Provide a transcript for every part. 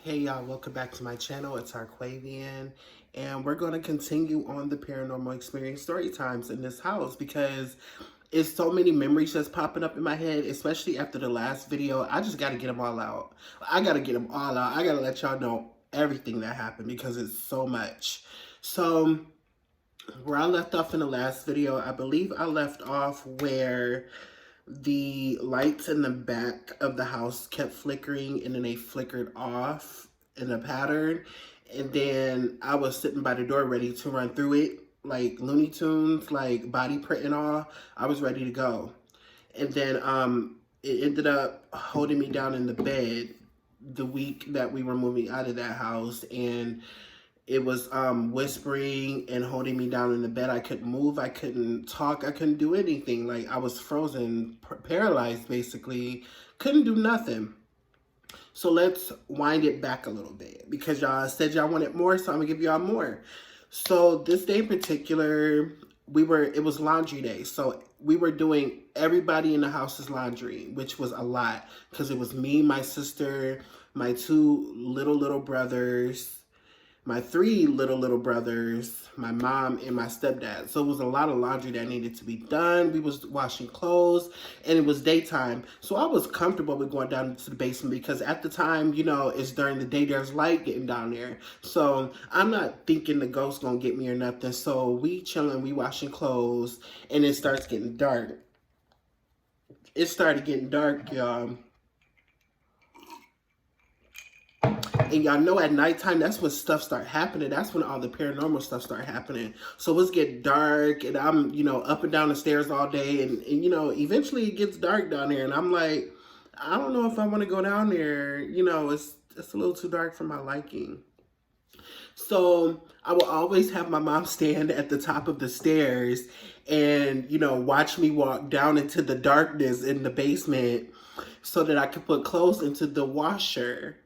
Hey y'all, welcome back to my channel. It's Arquavian, and we're going to continue on the paranormal experience story times in this house because it's so many memories just popping up in my head, especially after the last video. I just got to get them all out. I got to get them all out. I got to let y'all know everything that happened because it's so much. So where I left off in the last video, I believe I left off where the lights in the back of the house kept flickering and then they flickered off in a pattern. And then I was sitting by the door ready to run through it like Looney Tunes, like body print and all. I was ready to go. And then it ended up holding me down in the bed the week that we were moving out of that house, and it was whispering and holding me down in the bed. I couldn't move. I couldn't talk. I couldn't do anything. Like I was frozen, paralyzed basically. Couldn't do nothing. So let's wind it back a little bit because y'all said y'all wanted more, so I'm gonna give y'all more. So this day in particular, it was laundry day. So we were doing everybody in the house's laundry, which was a lot because it was me, my sister, my two little brothers, my three little brothers, my mom, and my stepdad. So it was a lot of laundry that needed to be done. We was washing clothes, and it was daytime. So I was comfortable with going down to the basement because at the time, you know, it's during the day, there's light getting down there. So I'm not thinking the ghost gonna get me or nothing. So we chilling, we washing clothes, and it starts getting dark. It started getting dark, y'all. And y'all know at nighttime, that's when stuff start happening. That's when all the paranormal stuff start happening. So it's getting dark, and I'm, you know, up and down the stairs all day. And you know, eventually it gets dark down there. And I'm like, I don't know if I want to go down there. You know, it's a little too dark for my liking. So I will always have my mom stand at the top of the stairs and, you know, watch me walk down into the darkness in the basement so that I could put clothes into the washer.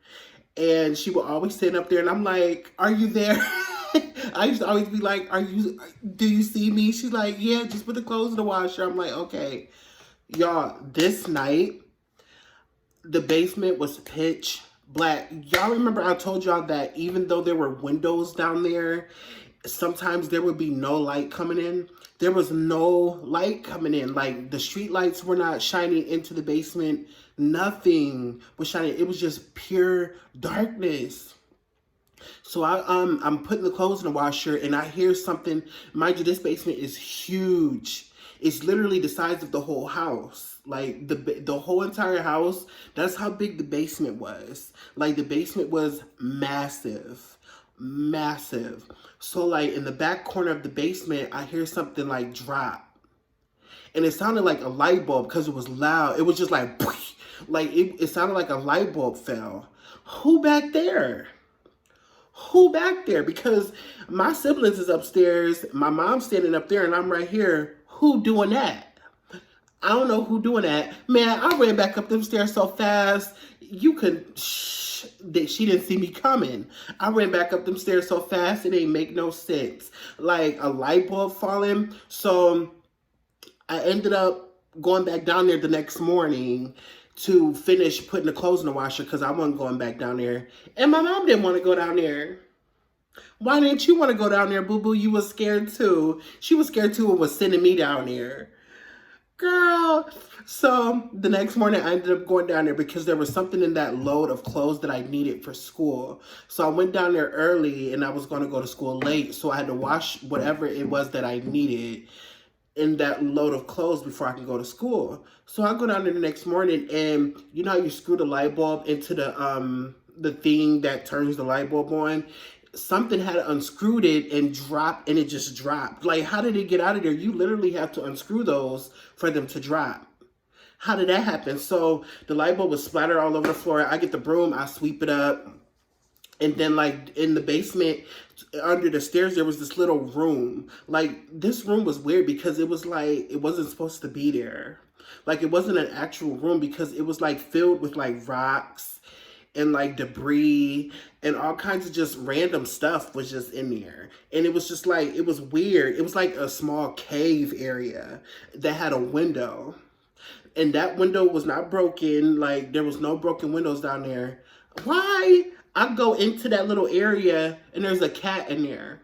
And she would always stand up there, and I'm like, are you there? I used to always be like, do you see me? She's like, yeah, just put the clothes in the washer. I'm like, okay. Y'all, this night, the basement was pitch black. Y'all remember I told y'all that even though there were windows down there, sometimes there would be no light coming in. There was no light coming in. Like the street lights were not shining into the basement. Nothing was shining. It was just pure darkness. So I'm putting the clothes in the washer, and I hear something. Mind you, this basement is huge. It's literally the size of the whole house. Like the whole entire house, that's how big the basement was. Like the basement was massive. Massive. So like in the back corner of the basement, I hear something like drop. And it sounded like a light bulb because it was loud. It was just like, it sounded like a light bulb fell. Who back there? Who back there? Because my siblings is upstairs, my mom's standing up there, and I'm right here. Who doing that? I don't know who doing that. Man, I ran back up them stairs so fast, you could, she didn't see me coming. I ran back up them stairs so fast, it ain't make no sense. Like a light bulb falling. So I ended up going back down there the next morning to finish putting the clothes in the washer because I wasn't going back down there. And my mom didn't want to go down there. Why didn't you want to go down there, boo-boo? You was scared too. She was scared too and was sending me down there. Girl. So the next morning I ended up going down there because there was something in that load of clothes that I needed for school. So I went down there early and I was going to go to school late. So I had to wash whatever it was that I needed in that load of clothes before I can go to school. So I go down there the next morning, and you know how you screw the light bulb into the thing that turns the light bulb on? Something had unscrewed it and dropped, and it just dropped. Like, how did it get out of there? You literally have to unscrew those for them to drop. How did that happen? So the light bulb was splattered all over the floor. I get the broom, I sweep it up. And then like in the basement, under the stairs, there was this little room. Like this room was weird because it was like, it wasn't supposed to be there. Like it wasn't an actual room because it was like filled with like rocks and like debris and all kinds of just random stuff was just in there. And it was just like, it was weird. It was like a small cave area that had a window. And that window was not broken. Like there was no broken windows down there. Why? I go into that little area and there's a cat in there.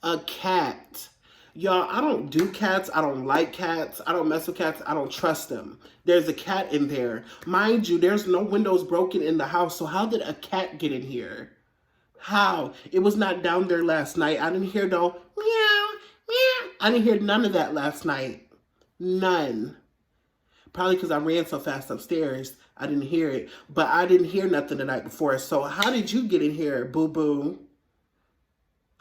A cat. Y'all, I don't do cats. I don't like cats. I don't mess with cats. I don't trust them. There's a cat in there. Mind you, there's no windows broken in the house. So how did a cat get in here? How? It was not down there last night. I didn't hear no meow, meow. I didn't hear none of that last night. None. Probably because I ran so fast upstairs, I didn't hear it. But I didn't hear nothing the night before. So how did you get in here, boo-boo?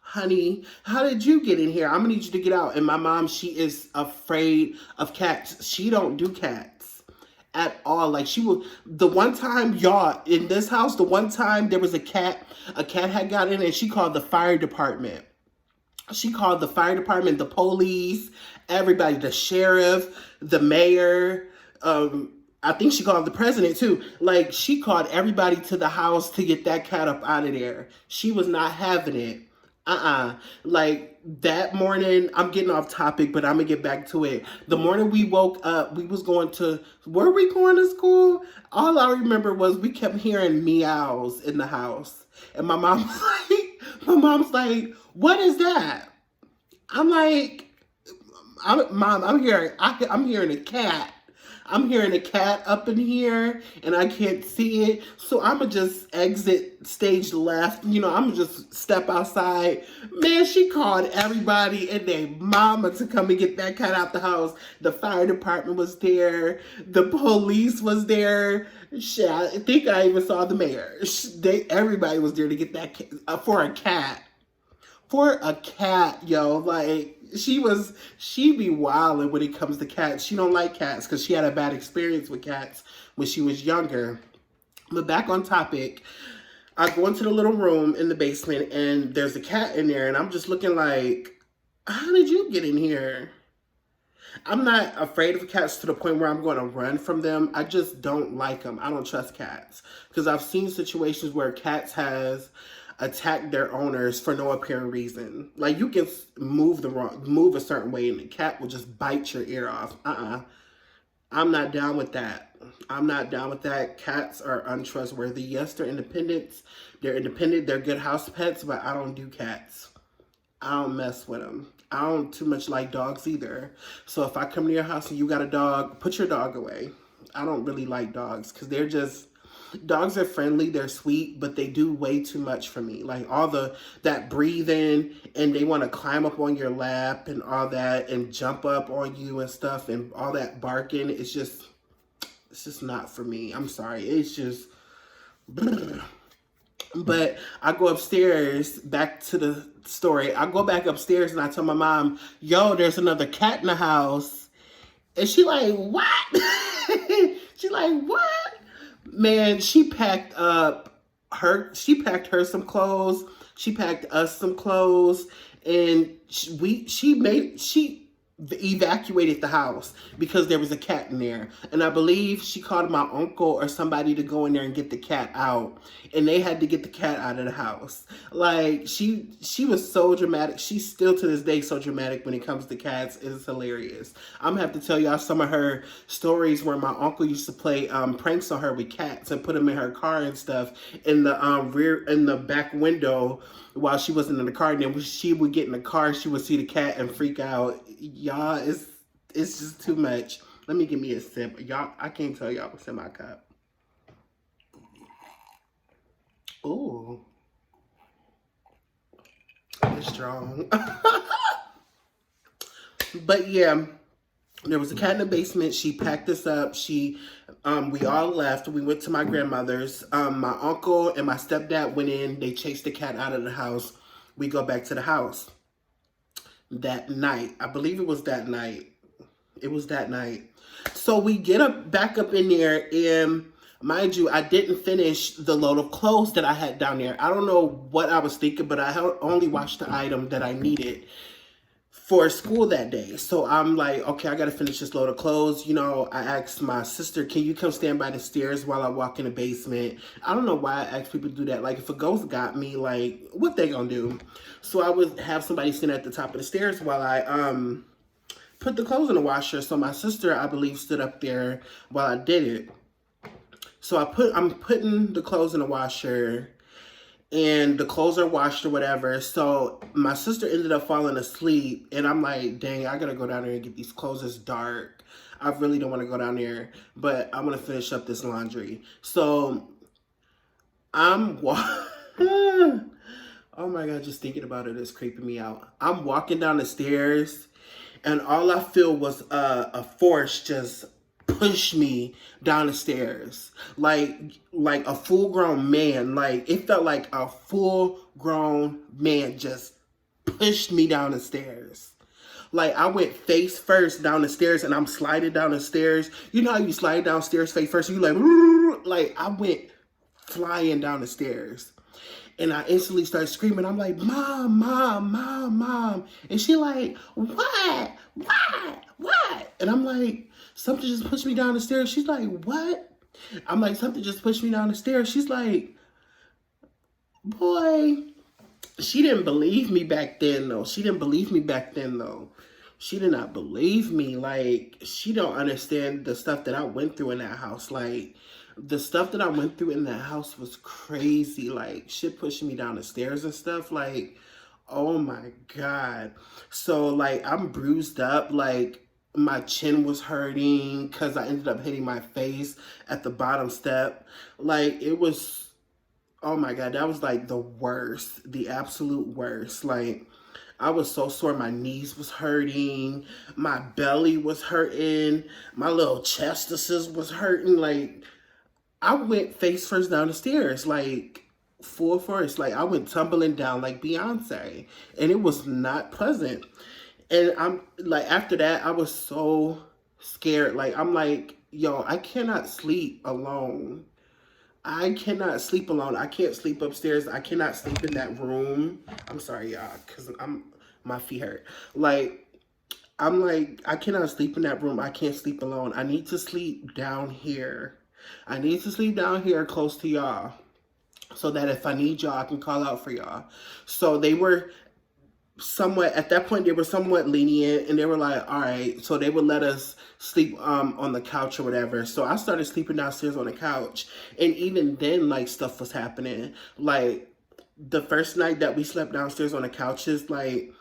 Honey, how did you get in here? I'm gonna need you to get out. And my mom, she is afraid of cats. She don't do cats at all. Like she will, the one time, y'all, in this house, the one time there was a cat had got in and she called the fire department. She called the fire department, the police, everybody, the sheriff, the mayor, I think she called the president too. Like she called everybody to the house to get that cat up out of there. She was not having it. Like that morning, I'm getting off topic, but I'm gonna get back to it. The morning we woke up, we was going to, were we going to school? All I remember was we kept hearing meows in the house. And my mom was mom's like, what is that? I'm like, Mom, I'm hearing a cat. I'm hearing a cat up in here and I can't see it. So I'm going to just exit stage left. You know, I'm going to just step outside. Man, she called everybody and their mama to come and get that cat out the house. The fire department was there. The police was there. Shit, I think I even saw the mayor. Everybody was there to get that cat, for a cat. For a cat, yo. Like, she be wilding when it comes to cats. She don't like cats because she had a bad experience with cats when she was younger. But back on topic, I go into the little room in the basement and there's a cat in there and I'm just looking like, how did you get in here? I'm not afraid of cats to the point where I'm going to run from them. I just don't like them. I don't trust cats because I've seen situations where cats has attack their owners for no apparent reason. Like you can move a certain way and the cat will just bite your ear off. I'm not down with that. I'm not down with that. Cats are untrustworthy. Yes, they're independent. They're good house pets, but I don't do cats. I don't mess with them. I don't too much like dogs either. So if I come to your house and you got a dog, put your dog away. I don't really like dogs because dogs are friendly, they're sweet, but they do way too much for me. Like all that breathing and they want to climb up on your lap and all that and jump up on you and stuff and all that barking. It's just not for me. I'm sorry. It's just, but I go upstairs, back to the story. I go back upstairs and I tell my mom, yo, there's another cat in the house. And she like, what? She like, what? Man, she packed her some clothes. She packed us some clothes, and she evacuated the house because there was a cat in there. And I believe she called my uncle or somebody to go in there and get the cat out. And they had to get the cat out of the house. Like, she was so dramatic. She's still to this day so dramatic when it comes to cats. It's hilarious. I'm going to have to tell y'all some of her stories where my uncle used to play pranks on her with cats and put them in her car and stuff in the back window while she wasn't in the car. And then when she would get in the car, she would see the cat and freak out. Y'all, it's just too much. Let me give me a sip. Y'all, I can't tell y'all what's in my cup. Ooh. It's strong. But yeah, there was a cat in the basement. She packed us up. We all left. We went to my grandmother's. My uncle and my stepdad went in. They chased the cat out of the house. We go back to the house. That night, I believe it was that night. It was that night. So we get back up in there, and mind you, I didn't finish the load of clothes that I had down there. I don't know what I was thinking, but I only watched the item that I needed for school that day. So I'm like, okay, I got to finish this load of clothes. You know, I asked my sister, can you come stand by the stairs while I walk in the basement? I don't know why I ask people to do that. Like, if a ghost got me, like, what they gonna do? So I would have somebody stand at the top of the stairs while I put the clothes in the washer. So my sister, I believe, stood up there while I did it. So I'm putting the clothes in the washer, and the clothes are washed or whatever. So my sister ended up falling asleep, and I'm like, dang, I gotta go down there and get these clothes. It's dark. I really don't want to go down there, but I'm gonna finish up this laundry. So I'm oh my god, just thinking about it is creeping me out. I'm walking down the stairs, and all I feel was a force just push me down the stairs, like a full grown man. Like it felt like a full grown man just pushed me down the stairs. Like I went face first down the stairs, and I'm sliding down the stairs. You know how you slide downstairs face first? You like I went flying down the stairs. And I instantly started screaming. I'm like, Mom, Mom, Mom, Mom. And she like, what? What? What? And I'm like, something just pushed me down the stairs. She's like, what? I'm like, something just pushed me down the stairs. She's like, boy. She didn't believe me back then, though. She did not believe me. Like, she don't understand the stuff that I went through in that house. Like, the stuff that I went through in that house was crazy. Like, shit pushing me down the stairs and stuff. Like, oh my God. So, like, I'm bruised up. Like, my chin was hurting because I ended up hitting my face at the bottom step. Like, it was... Oh my God, that was like the worst, the absolute worst. Like, I was so sore. My knees was hurting. My belly was hurting. My little chestises was hurting. Like, I went face first down the stairs, like full force. Like, I went tumbling down like Beyonce. And it was not pleasant. And I'm like, after that, I was so scared. Like, I'm like, yo, I cannot sleep alone. I cannot sleep alone. I can't sleep upstairs. I cannot sleep in that room. I'm sorry, y'all, because my feet hurt. Like, I'm like, I cannot sleep in that room. I can't sleep alone. I need to sleep down here. I need to sleep down here close to y'all, so that if I need y'all, I can call out for y'all. So they were somewhat, at that point, they were somewhat lenient, and they were like, all right, so they would let us sleep on the couch or whatever. So I started sleeping downstairs on the couch, and even then, like, stuff was happening. Like, the first night that we slept downstairs on the couches, like,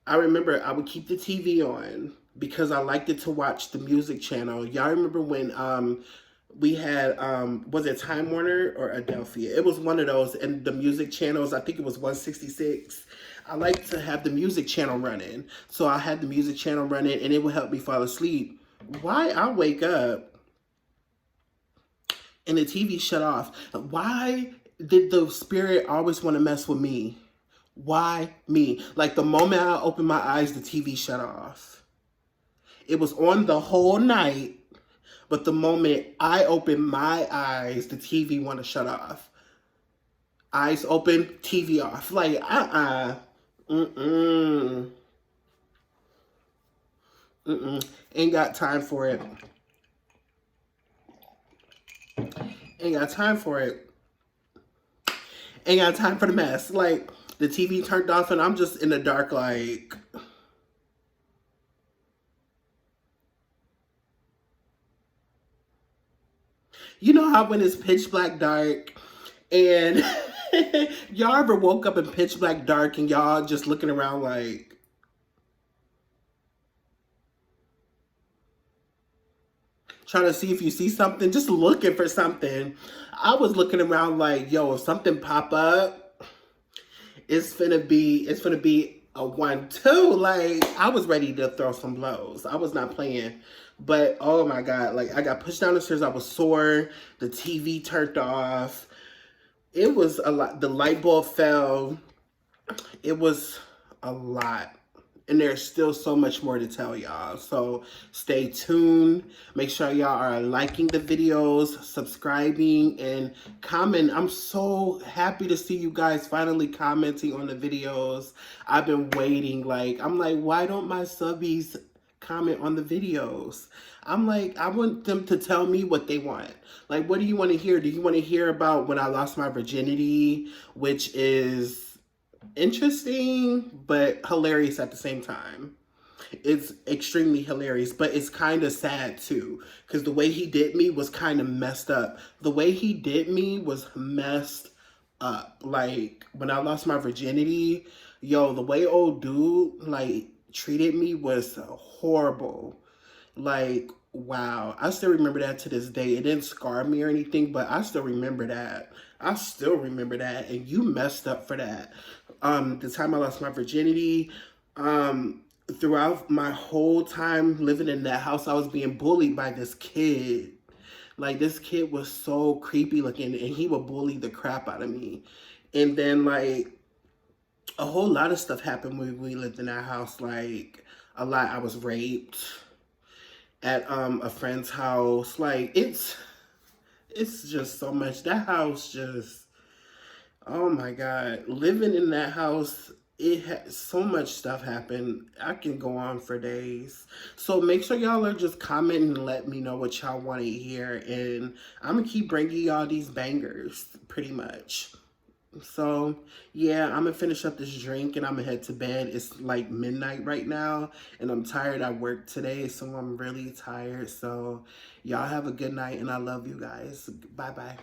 I remember I would keep the TV on because I liked it to watch the music channel. Y'all remember when we had, was it Time Warner or Adelphia? It was one of those, and the music channels, I think it was 166. I like to have the music channel running. So I had the music channel running, and it would help me fall asleep. Why I wake up and the TV shut off? Why did the spirit always want to mess with me? Why me? Like, the moment I opened my eyes, the TV shut off. It was on the whole night, but the moment I opened my eyes, the TV wanted to shut off. Eyes open, TV off. Like, Ain't got time for it. Ain't got time for it. Ain't got time for the mess. Like, the TV turned off, and I'm just in the dark, like... You know how when it's pitch black dark, and y'all ever woke up in pitch black dark, and y'all just looking around like... trying to see if you see something, just looking for something. I was looking around like, yo, if something pop up, it's finna be a 1-2. Like, I was ready to throw some blows. I was not playing. But, oh my God, like, I got pushed down the stairs. I was sore. The TV turned off. It was a lot. The light bulb fell. It was a lot. And there's still so much more to tell y'all. So stay tuned. Make sure y'all are liking the videos, subscribing, and comment. I'm so happy to see you guys finally commenting on the videos. I've been waiting. Like, I'm like, why don't my subbies comment on the videos? I'm like, I want them to tell me what they want. Like, what do you want to hear? Do you want to hear about when I lost my virginity, which is interesting but hilarious at the same time? It's extremely hilarious, but it's kind of sad too, because the way he did me was kind of messed up. The way he did me was messed up. Like when I lost my virginity, yo, the way old dude like treated me was horrible. Like, wow. I still remember that to this day. It didn't scar me or anything, but I still remember that. I still remember that. And you messed up for that. The time I lost my virginity, um, throughout my whole time living in that house, I was being bullied by this kid. Like, this kid was so creepy looking, and he would bully the crap out of me. And then, like, a whole lot of stuff happened when we lived in that house. Like, a lot. I was raped at a friend's house. Like, it's just so much. That house just, oh my God, living in that house, it has so much stuff happen. I can go on for days. So make sure y'all are just commenting and let me know what y'all want to hear, and I'm gonna keep bringing y'all these bangers pretty much. So, yeah, I'm gonna finish up this drink and I'm gonna head to bed. It's like midnight right now, and I'm tired. I worked today, so I'm really tired. So, y'all have a good night, and I love you guys. Bye bye.